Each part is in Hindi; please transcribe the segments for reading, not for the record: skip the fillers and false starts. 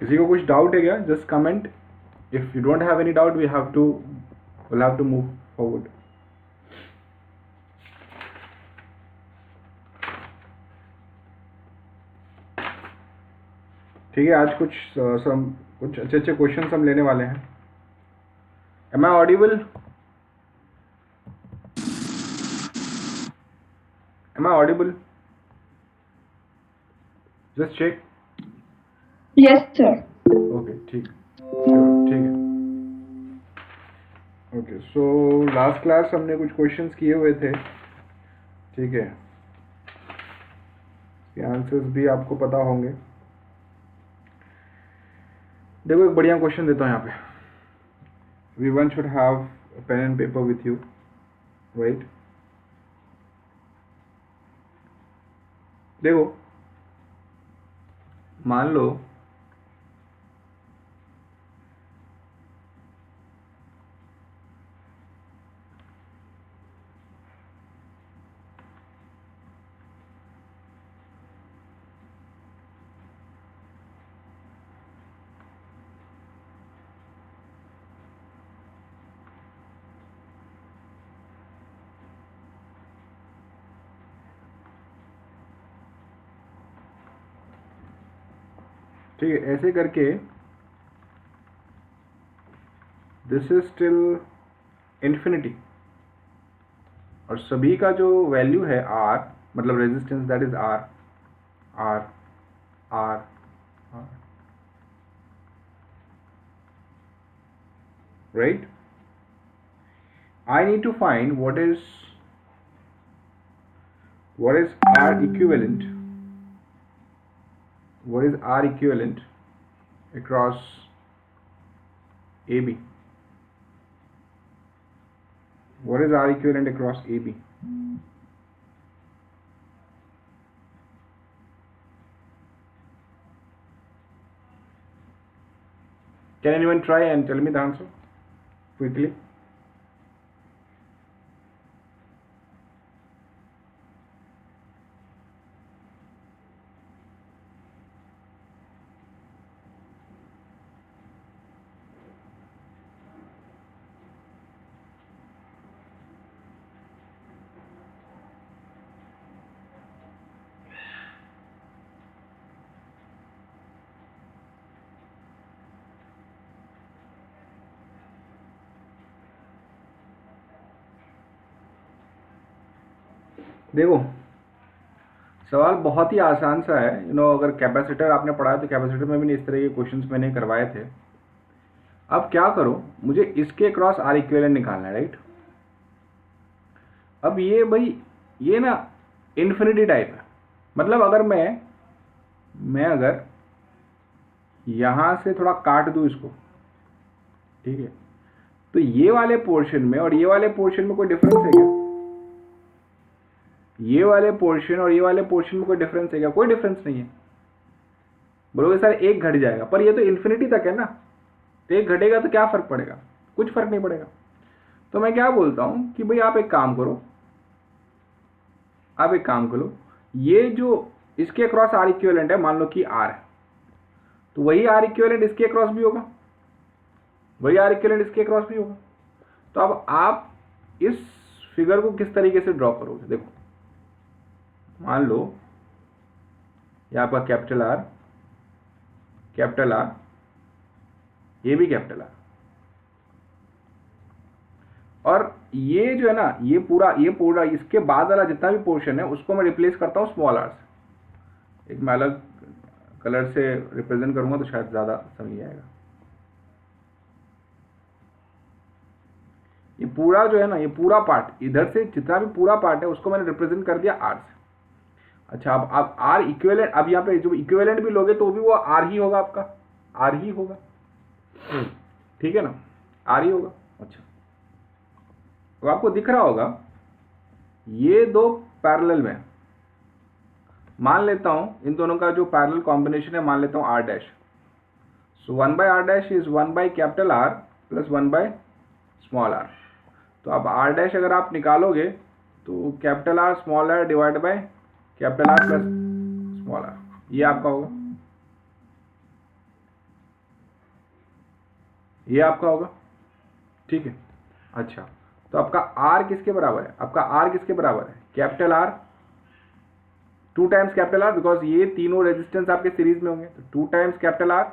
किसी को कुछ डाउट है क्या? Just comment. If you don't have any doubt will have to move forward. ठीक है, आज कुछ अच्छे अच्छे क्वेश्चन हम लेने वाले हैं. Am I audible? Am I audible? Just check. Yes sir. Okay, ठीक है. ओके, सो लास्ट क्लास हमने कुछ क्वेश्चंस किए हुए थे. ठीक है, आंसर्स भी आपको पता होंगे. देखो, एक बढ़िया क्वेश्चन देता हूँ यहाँ पे. Everyone should have a pen and paper with you, right? देखो, मान लो ठीक है, ऐसे करके दिस इज स्टिल इन्फिनिटी और सभी का जो वैल्यू है R, मतलब resistance that is R, R, R, R, right? I need to find what is R equivalent. What is R equivalent across AB? What is R equivalent across AB? Can anyone try and tell me the answer quickly? देखो, सवाल बहुत ही आसान सा है. अगर कैपेसिटर आपने पढ़ा है तो कैपेसिटर में भी इस तरह के क्वेश्चंस मैंने करवाए थे. अब क्या करो, मुझे इसके क्रॉस आर इक्विवेलेंट निकालना है, राइट? अब ये भाई, ये ना इन्फिनिटी टाइप है. मतलब अगर मैं अगर यहां से थोड़ा काट दूं इसको, ठीक है, तो ये वाले पोर्शन में और ये वाले पोर्शन में कोई डिफरेंस है क्या? ये वाले पोर्शन और ये वाले पोर्शन में कोई डिफरेंस है क्या? कोई डिफरेंस नहीं है. बोलोगे सर एक घट जाएगा, पर ये तो इन्फिनिटी तक है ना, तो एक घटेगा तो क्या फर्क पड़ेगा? कुछ फर्क नहीं पड़ेगा. तो मैं क्या बोलता हूं कि भाई आप एक काम करो, ये जो इसके अक्रॉस आर इक्विवेलेंट है, मान लो कि R है, तो वही आर इक्विवेलेंट इसके अक्रॉस भी होगा, तो अब आप इस फिगर को किस तरीके से ड्रॉ करोगे? देखो, मान लो ये आपका कैपिटल R, ये भी कैपिटल R, और ये जो है ना, ये पूरा इसके बाद वाला जितना भी पोर्शन है उसको मैं रिप्लेस करता हूँ स्मॉल r से. एक मैं अलग कलर से रिप्रेजेंट करूंगा तो शायद ज़्यादा समझ आएगा. ये पूरा जो है ना, ये पूरा पार्ट, इधर से जितना भी पूरा पार्ट है उसको मैंने रिप्रेजेंट कर दिया R से. अच्छा, अब R इक्विवेलेंट, अब यहाँ पे जो इक्विवेलेंट भी लोगे तो भी वो R ही होगा, आपका R ही होगा. ठीक है ना, R ही होगा. अच्छा, तो आपको दिख रहा होगा ये दो पैरेलल में, मान लेता हूं इन दोनों का जो पैरेलल कॉम्बिनेशन है, मान लेता हूं R dash. So 1/r dash is 1/R plus 1/r. तो अब R डैश अगर आप निकालोगे तो R small r divide by R plus small r, ये आपका होगा. ये आपका होगा, ठीक है। अच्छा, तो आपका आर किसके बराबर है? आपका आर किसके बराबर है? Capital R 2 times capital R, because ये तीनों रेजिस्टेंस आपके सीरीज में होंगे, तो 2 times capital R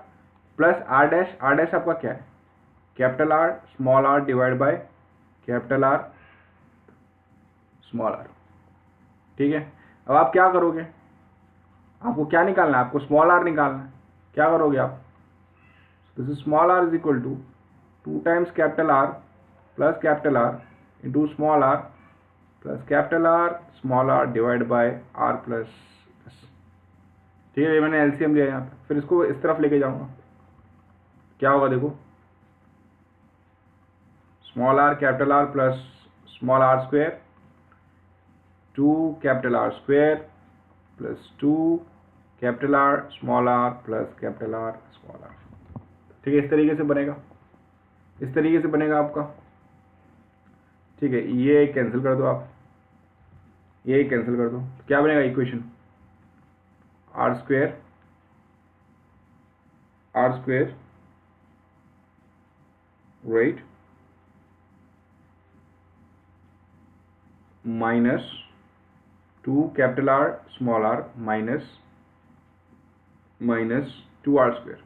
plus R dash. R dash आपका क्या है? Capital R small R divide by capital R small R, ठीक है। अब आप क्या करोगे? आपको क्या निकालना है? आपको स्मॉल आर निकालना है। क्या करोगे आप? This is small R is equal to 2 times capital R plus capital R into small R plus capital R small R divide by R plus, ठीक है। ये मैंने एलसीएम लिया यहाँ पे, फिर इसको इस तरफ लेके जाऊंगा। क्या होगा देखो, small R capital R plus small R square 2 capital R square plus 2 capital R small R plus capital R small R, ठीक है। इस तरीके से बनेगा, इस तरीके से बनेगा आपका, ठीक है। ये कैंसिल कर दो आप, ये कैंसिल कर दो, तो क्या बनेगा equation? R square right minus 2 capital R small R minus 2 R square.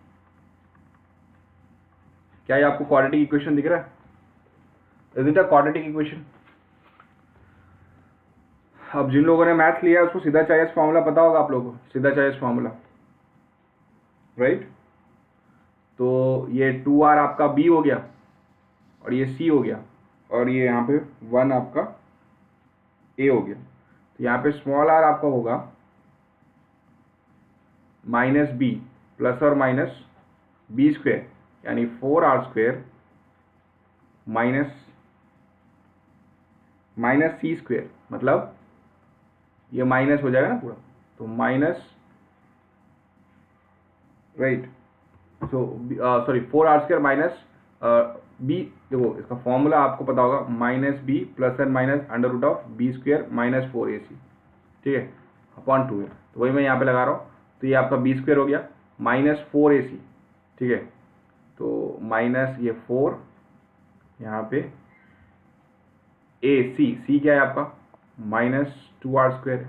क्या ये आपको क्वाड्रेटिक इक्वेशन दिख रहा है? Is it a quadratic equation? अब जिन लोगों ने मैथ लिया है उसको सीधा चाइस फार्मूला पता होगा आप लोगों को, सीधा चाइस फार्मूला, राइट। तो ये 2r आपका b हो गया और ये c हो गया और ये यहाँ पे 1 आपका a हो गया। तो यहाँ पे स्मॉल r आपका होगा माइनस b प्लस और माइनस b स्क्वायर, यानी 4r square minus c square, मतलब ये माइनस हो जाएगा ना पूरा, तो minus, right. So sorry 4r square minus b, देखो इसका फॉर्मूला आपको पता होगा, minus b plus and minus under root of b square minus 4ac, ठीक है, अपॉन 2 है। तो वही मैं यहाँ पे लगा रहा हूँ। तो ये आपका b स्क्वायर हो गया माइनस 4ac, ठीक है। तो माइनस ये 4 यहाँ पे c क्या है आपका? माइनस 2r स्क्वायर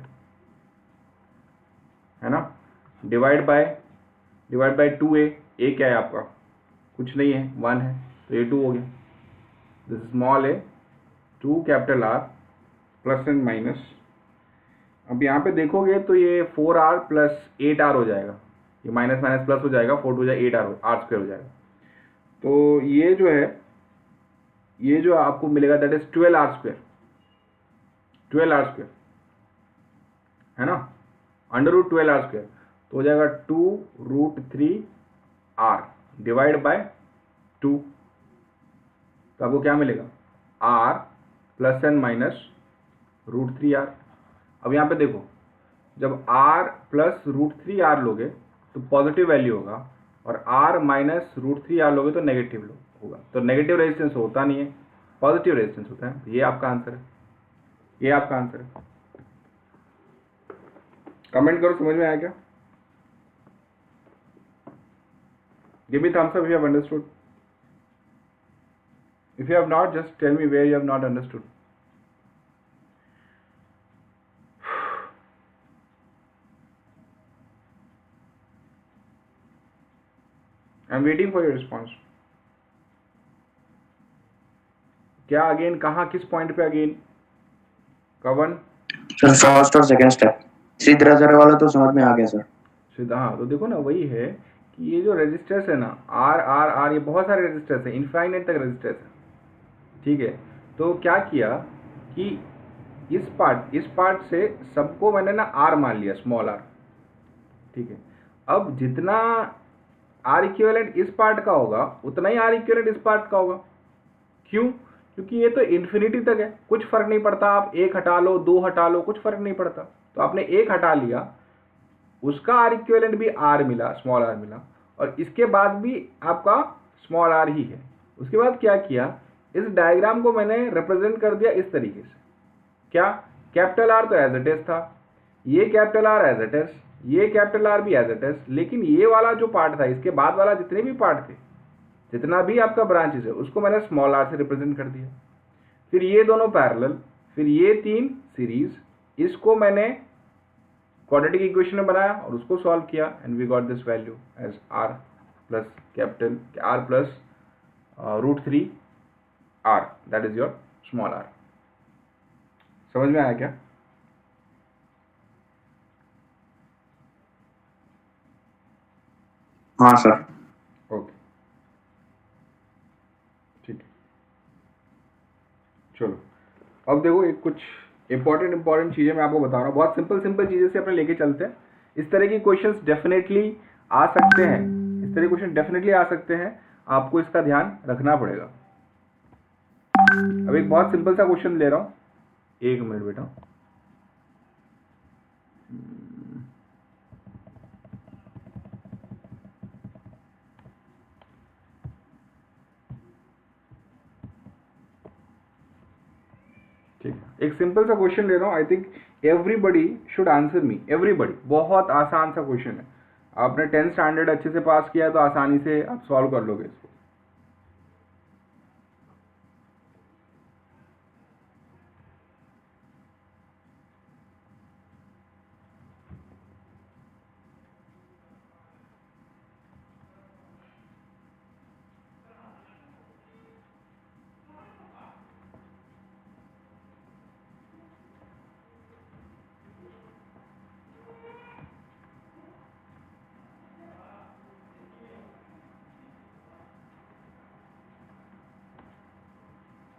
है ना, डिवाइड बाय 2a। a क्या है आपका? कुछ नहीं है, 1 है, तो ये 2 हो गया। This small a 2 capital R plus and minus, अब यहाँ पे देखोगे तो ये 4r प्लस 8r हो जाएगा, ये माइनस माइनस प्लस हो जाएगा, 4 हो जाएगा 8r स्क्वायर हो जाएगा। तो ये जो है, ये जो आपको मिलेगा दैट इज 12r स्क्वायर है ना, अंडर रूट 12r स्क्वायर, तो हो जाएगा 2√3r डिवाइड बाय 2। तो आपको क्या मिलेगा? r plus and minus √3r। अब यहाँ पे देखो, जब r प्लस √3r लोगे तो पॉजिटिव वैल्यू होगा और r माइनस √3r लोगे तो नेगेटिव होगा। तो नेगेटिव रेजिस्टेंस होता नहीं है, पॉजिटिव रेजिस्टेंस होता है। तो ये आपका आंसर है, ये आपका आंसर है। कमेंट करो, समझ में आया क्या? Give me thumbs up if you have understood. If you have not, just tell me where you have not understood. I'm waiting for your response. क्या अगेन, कहाँ, किस पॉइंट पे अगेन? कवन सर फर्स्ट और सेकंड स्टेप सीधा जरा वाला तो समझ में आ गया सर। सीधा, हाँ। तो देखो ना, वही है कि ये जो रेजिस्टर्स है ना, आर आर आर, ये बहुत सारे रेजिस्टर्स है, इनफाइनाइट तक रेजिस्टर्स है, ठीक है। तो क्या किया कि इस पार्ट से सबको मैंने ना आर मान लिया, स्मॉल आर, ठीक है। अब जितना आर इक्विवेलेंट इस पार्ट का होगा उतना ही आर इक्विवेलेंट इस पार्ट का होगा। क्यों? क्योंकि ये तो इन्फिनिटी तक है, कुछ फर्क नहीं पड़ता, आप 1 हटा लो, 2 हटा लो, कुछ फर्क नहीं पड़ता। तो आपने 1 हटा लिया, उसका आर इक्विवेलेंट भी आर मिला, स्मॉल आर मिला, और इसके बाद भी आपका स्मॉल आर ही है। उसके बाद क्या किया, इस डायग्राम को मैंने रिप्रेजेंट कर दिया इस तरीके से। क्या? कैपिटल आर तो एज इट इज था, ये capital R as it is, ये कैपिटल आर भी एज इट इज, लेकिन ये वाला जो पार्ट था, इसके बाद वाला जितने भी पार्ट थे, जितना भी आपका ब्रांचेस है उसको मैंने स्मॉल r से रिप्रेजेंट कर दिया। फिर ये दोनों पैरेलल, फिर ये 3 सीरीज, इसको मैंने क्वाड्रेटिक इक्वेशन में बनाया और उसको सॉल्व किया and we got this value as r plus capital r plus √3 r, that is your small r। समझ में आया क्या? हाँ सर। ओके ठीक है। चलो अब देखो एक कुछ इंपॉर्टेंट चीज़ें मैं आपको बता रहा हूँ, बहुत सिंपल चीज़ें से अपने लेके चलते हैं। इस तरह की क्वेश्चंस डेफिनेटली आ सकते हैं, इस तरह के क्वेश्चन डेफिनेटली आ सकते हैं, आपको इसका ध्यान रखना पड़ेगा। अब एक बहुत सिंपल सा क्वेश्चन ले रहा हूँ, एक मिनट बेटा। ठीक है, एक सिंपल सा क्वेश्चन ले रहा हूँ, I think everybody should answer me, everybody. बहुत आसान सा क्वेश्चन है, आपने 10th स्टैंडर्ड अच्छे से पास किया है तो आसानी से आप सॉल्व कर लोगे इसको।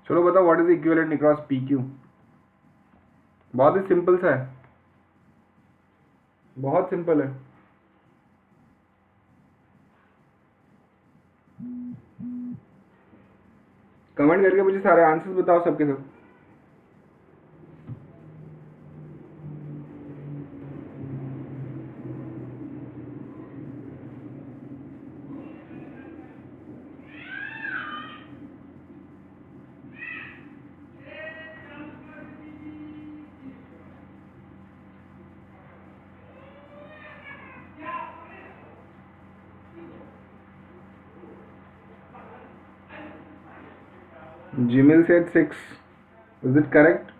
चलो बताओ what is equivalent across P Q. बहुत ही सिंपल सा है, बहुत सिंपल है। कमेंट करके मुझे सारे आंसर्स बताओ सबके सब। Jimil said 6. Is it correct?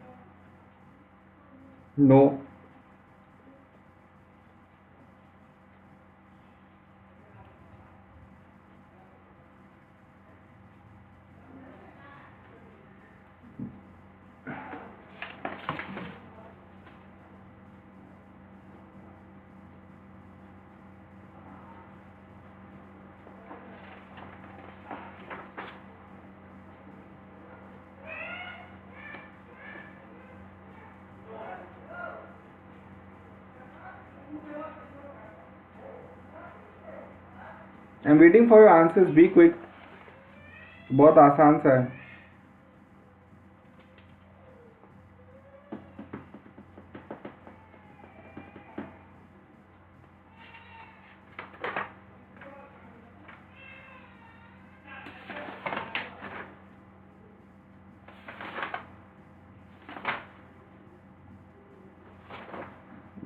No. I'm waiting for your answers. Be quick. बहुत आसान सा है।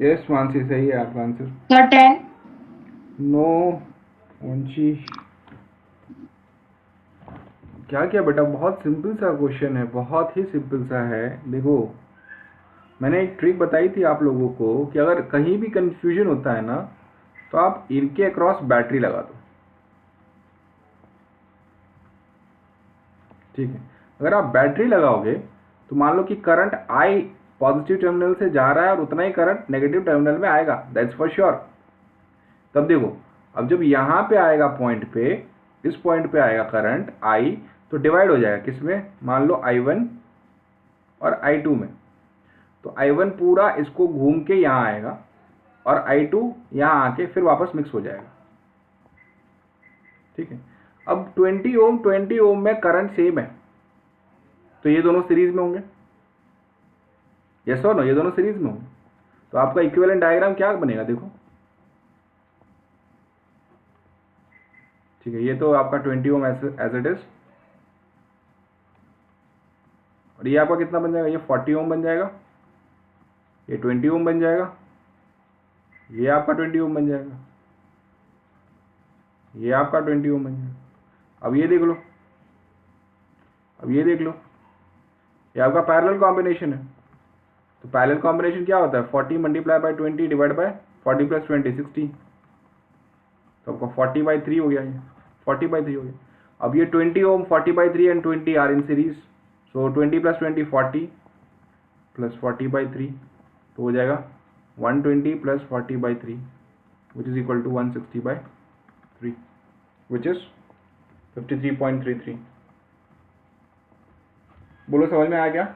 यस मानसी, सही है आपका आंसर। Sir, 10. नो वंशी, क्या किया बेटा? बहुत सिंपल सा क्वेश्चन है, बहुत ही सिंपल सा है। देखो मैंने एक ट्रिक बताई थी आप लोगों को कि अगर कहीं भी कंफ्यूजन होता है ना तो आप इनके अक्रॉस बैटरी लगा दो। ठीक है, अगर आप बैटरी लगाओगे तो मान लो कि करंट आई पॉजिटिव टर्मिनल से जा रहा है और उतना ही करंट नेगेटिव टर्मिनल में आएगा, दैट्स फॉर श्योर। तब देखो अब जब यहाँ पे आएगा पॉइंट पे, इस पॉइंट पे आएगा करंट आई, तो डिवाइड हो जाएगा किसमें? मान लो I1 और I2 में। तो I1 पूरा इसको घूम के यहाँ आएगा और I2 यहाँ आके फिर वापस मिक्स हो जाएगा। ठीक है, अब 20 ओम में करंट सेम है तो ये दोनों सीरीज में होंगे, यस और नो? ये दोनों सीरीज में होंगे, तो आपका इक्विवेलेंट डायग्राम क्या बनेगा? देखो ठीक है, ये तो आपका 20 ओम एज इट इज, और ये आपका कितना बन जाएगा? ये 40 ओम बन जाएगा, ये 20 ओम बन जाएगा, ये आपका 20 ओम बन जाएगा, ये आपका 20 ओम बन जाएगा। अब ये देख लो, अब ये देख लो, ये आपका पैरेलल कॉम्बिनेशन है। तो पैरेलल कॉम्बिनेशन क्या होता है, 40 multiply by 20 divide by 40 plus 20 60। तो आपका 40/3 हो गया, ये 40/3 हो गया। अब ये 20 ohm 40/3 and 20 are in series, so 20 plus 20 40 plus 40/3, तो हो जाएगा 120 plus 40/3 which is equal to 160/3 which is 53.33। बोलो समझ में आ गया?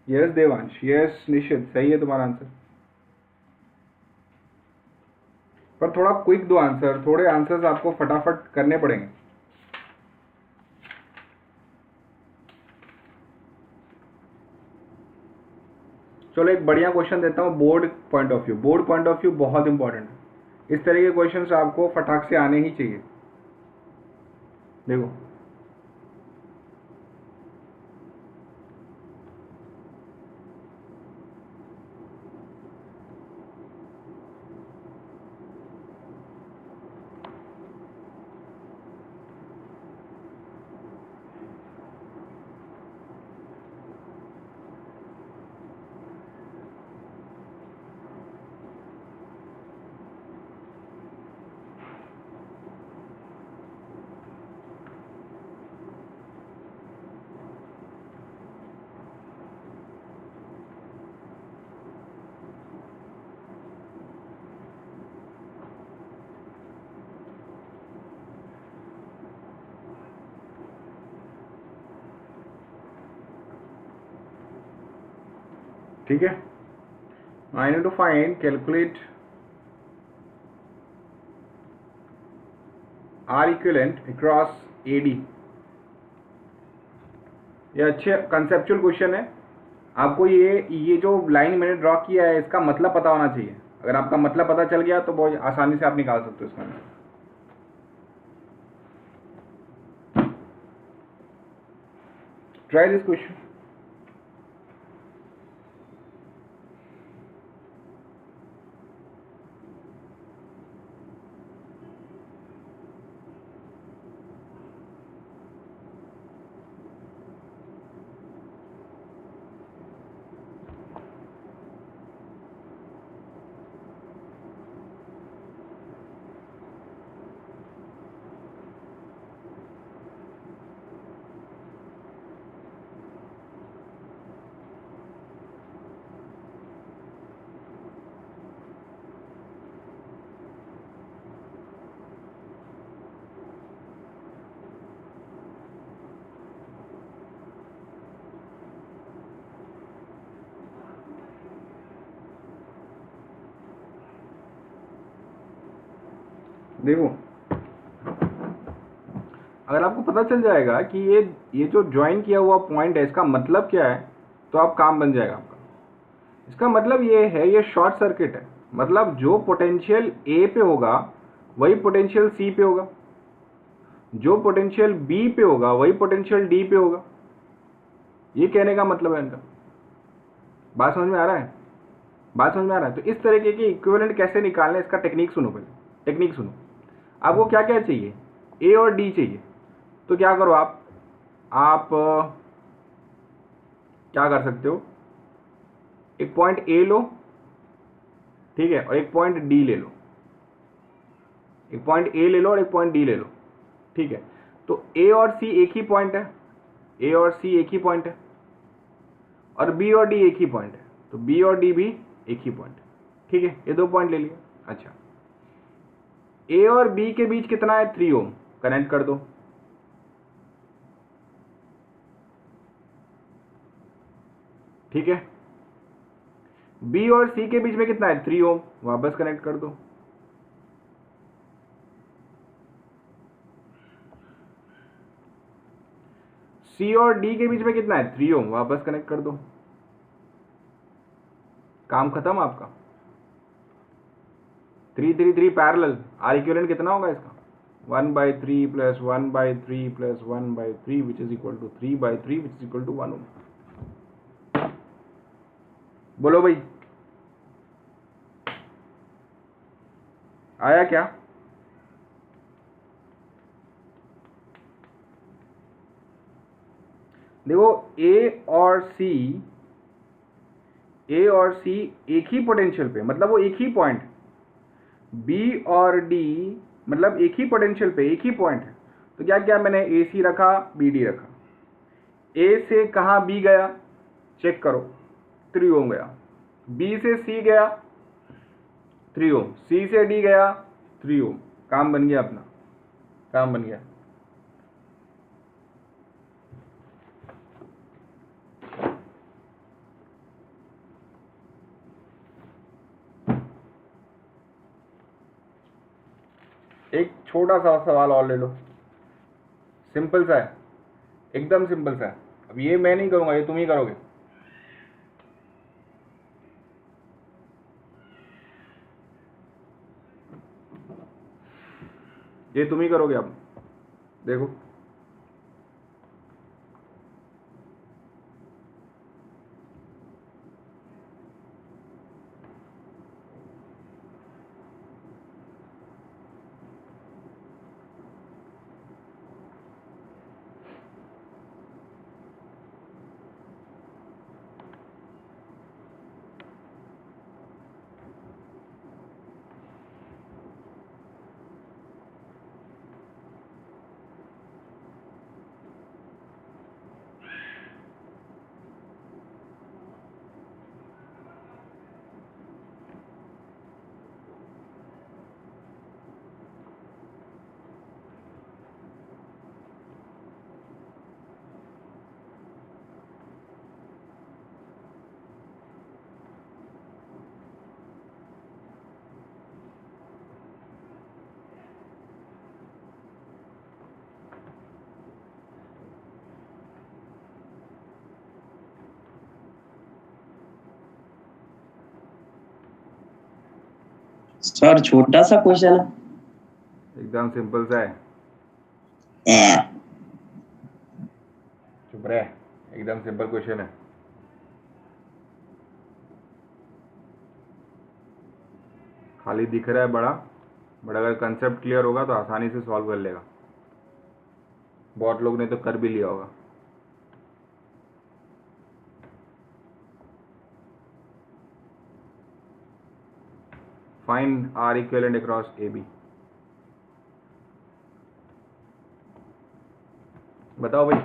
यस देवांश, यस निशित, सही है तुम्हारा आंसर। पर थोड़ा क्विक दो आंसर, थोड़े आंसर्स आपको फटाफट करने पड़ेंगे। चलो एक बढ़िया क्वेश्चन देता हूँ board point of view. Board point of view बहुत इंपॉर्टेंट है, इस तरह के क्वेश्चंस आपको फटाक से आने ही चाहिए। देखो ठीक है, I need to find calculate R equivalent across AD. ये अच्छे कंसेप्चुअल क्वेश्चन है। आपको ये जो लाइन मैंने ड्रॉ किया है इसका मतलब पता होना चाहिए। अगर आपका मतलब पता चल गया तो बहुत आसानी से आप निकाल सकते हो इसका आंसर। Try this question. देखो अगर आपको पता चल जाएगा कि ये जो ज्वाइन किया हुआ पॉइंट है इसका मतलब क्या है, तो आप काम बन जाएगा आपका। इसका मतलब ये है, ये शॉर्ट सर्किट है। मतलब जो पोटेंशियल ए पे होगा वही पोटेंशियल सी पे होगा, जो पोटेंशियल बी पे होगा वही पोटेंशियल डी पे होगा। ये कहने का मतलब है इनका। बात समझ में आ रहा है? बात समझ में आ रहा है? तो इस तरीके की इक्विवेलेंट कैसे निकालना है इसका टेक्निक सुनो। पहले टेक्निक सुनो। आपको क्या क्या चाहिए, ए और डी चाहिए। तो क्या करो आप क्या कर सकते हो, एक पॉइंट ए लो, ठीक है, और एक पॉइंट डी ले लो। एक पॉइंट ए ले लो और एक पॉइंट डी ले लो, ठीक है। तो ए और सी एक ही पॉइंट है, ए और सी एक ही पॉइंट है, और बी और डी एक ही पॉइंट है, तो बी और डी भी एक ही पॉइंट है, ठीक है। ये दो पॉइंट ले लिए। अच्छा, ए और बी के बीच कितना है, 3 ओम, कनेक्ट कर दो, ठीक है। बी और सी के बीच में कितना है, 3 ओम, वापस कनेक्ट कर दो। सी और डी के बीच में कितना है, 3 ओम, वापस कनेक्ट कर दो। काम खत्म आपका। 3 3 3 पैरेलल। आर इक्विवेलेंट कितना होगा इसका, 1/3 plus 1/3 plus 1/3 which is equal to 3/3 which is equal to 1 ohm. बोलो भाई। आया क्या? देखो ए और सी एक ही पोटेंशियल पे, मतलब वो एक ही पॉइंट, बी और डी मतलब एक ही पोटेंशियल पे एक ही पॉइंट है। तो क्या किया मैंने, ए सी रखा, बी डी रखा। ए से कहाँ बी गया, चेक करो, 3 ओम गया। बी से सी गया 3 ओम, सी से डी गया 3 ओम। काम बन गया अपना, काम बन गया। एक छोटा सा सवाल और ले लो, सिंपल सा है, एकदम सिंपल सा है। अब ये मैं नहीं करूंगा, ये तुम ही करोगे। ये तुम ही करोगे। अब देखो, सर छोटा सा क्वेश्चन है। एकदम सिंपल सा है, चुप रहे, एकदम सिंपल क्वेश्चन है। खाली दिख रहा है बड़ा, बट अगर कंसेप्ट क्लियर होगा तो आसानी से सॉल्व कर लेगा। बहुत लोग ने तो कर भी लिया होगा। Find R equivalent across A B. बताओ भाई।